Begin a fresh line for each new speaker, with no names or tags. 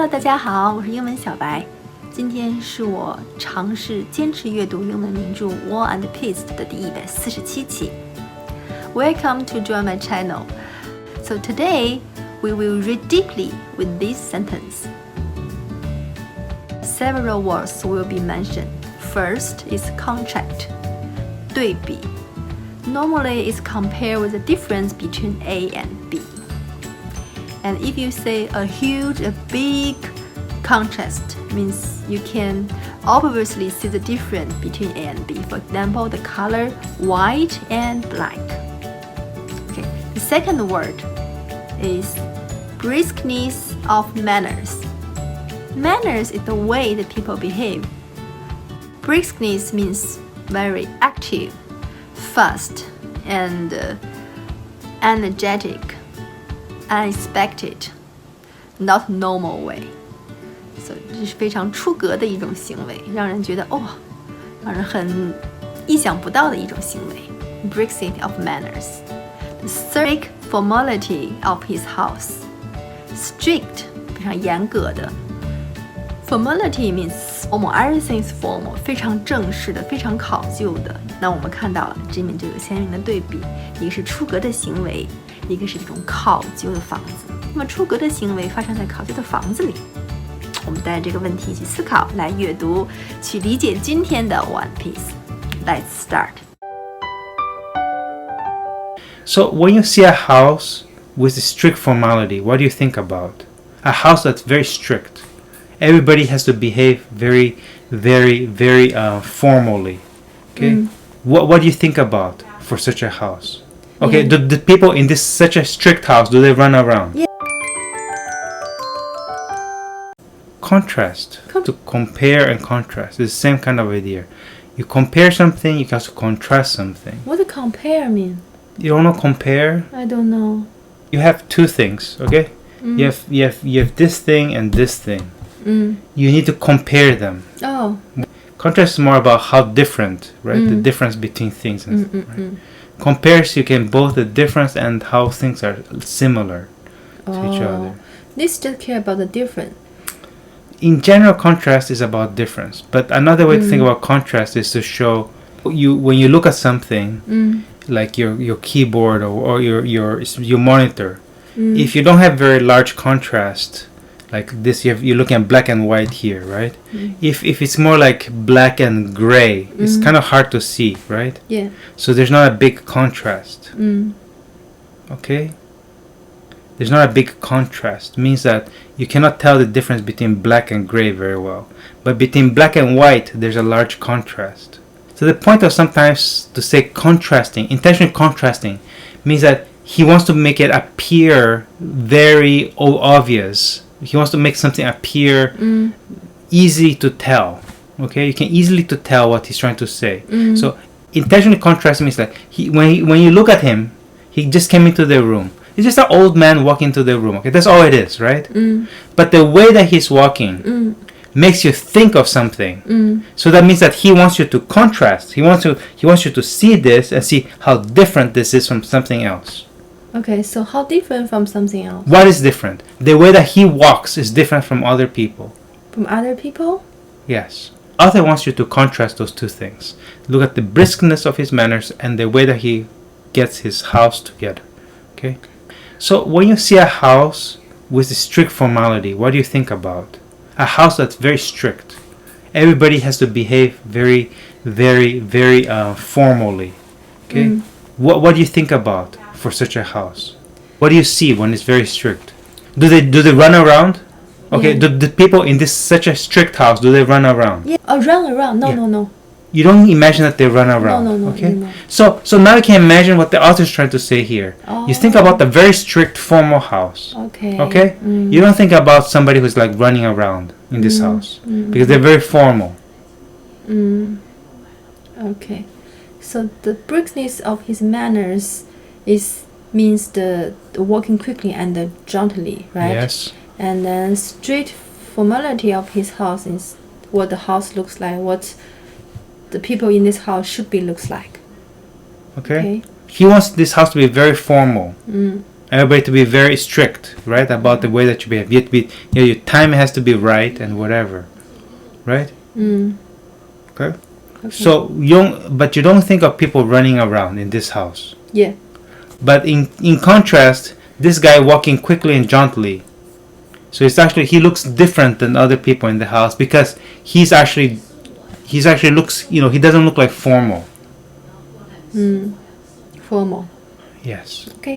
Hello， 大家好，我是英文小白。今天是我尝试坚持阅读英文名著《War and Peace》的第147期。Welcome to join my channel. So today we will read deeply with this sentence. Several words will be mentioned. First is contract, 对比. Normally it's compared with the difference between A and B. And if you say a big contrast, means you can obviously see the difference between A and B. For example, the color white and black. Okay, the second word is briskness of manners. Manners is the way that people behave. Briskness means very active, fast, and energetic.Unexpected, not normal way. So 这是非常出格的一种行为，让人觉得让人很意想不到的一种行为。Briskness of manners. The strict formality of his house. Strict 非常严格的。Formality means formal. Everything is formal. 非常正式的，非常考究的。那我们看到了这里面就有鲜明的对比，一个是出格的行为。一个是一种考究的房子，那么出格的行为发生在考究的房子里。我们带着这个问题一起思考，来阅读，去理解今天的 One Piece. Let's start.
So when you see a house with a strict formality, what do you think about? A house that's very strict. Everybody has to behave very formally. Okay? What do you think about for such a house?Okay, the people in this such a strict house, do they run around?
Yeah.
Contrast. To compare and contrast. It's the same kind of idea. You compare something, you have to contrast something.
What does compare mean?
You don't know compare?
I don't know.
You have two things, okay? You have this thing and this thing. You need to compare them.
Oh.
Contrast is more about how different, right? The difference between things and compares, you can both the difference and how things are similar to each other.
This just care about the difference.
In general, contrast is about difference. But another way to think about contrast is to show you when you look at something like your keyboard or your monitor. If you don't have very large contrast like this, you're looking at black and white here, right? If it's more like black and gray, it's kind of hard to see, right?
Yeah.
So there's not a big contrast. Okay? There's not a big contrast. It means that you cannot tell the difference between black and gray very well. But between black and white, there's a large contrast. So the point of sometimes to say contrasting, intentionally contrasting, means that he wants to make it appear very obvious. He wants to make something appear easy to tell. Okay, you can easily to tell what he's trying to say. So intentionally contrasting means that when you look at him, he just came into the room. It's just an old man walking into the room. Okay, that's all it is, right? But the way that he's walking makes you think of something. So that means that he wants you to contrast. He wants you to see this and see how different this is from something else.
Okay, so how different from something else?
What is different? The way that he walks is different from other people.
From other people?
Yes. Author wants you to contrast those two things. Look at the briskness of his manners and the way that he gets his house together. Okay? So when you see a house with a strict formality, what do you think about? A house that's very strict. Everybody has to behave very formally. Okay? What do you think about for such a house? What do you see when it's very strict? Do they run around? Okay, the people in this such a strict house, do they run around?
Yeah. Oh, run around. No.
You don't imagine that they run around.
No.
Okay.
No.
So now you can imagine what the author is trying to say here. You think about the very strict formal house.
Okay.
Okay. You don't think about somebody who's like running around in this house because they're very formal.
Okay. So the briskness of his manners means the walking quickly and the jauntily, right?
Yes.
And then strict formality of his house is what the house looks like, what the people in this house should be looks like.
Okay. He wants this house to be very formal. everybody to be very strict, right, about the way that you behave. You have to be, your time has to be right and whatever, right? Okay. So but you don't think of people running around in this house.
Yeah.
But in contrast, this guy walking quickly and jauntily. So he looks different than other people in the house because he's actually looks, he doesn't look like formal.
Formal.
Yes.
Okay.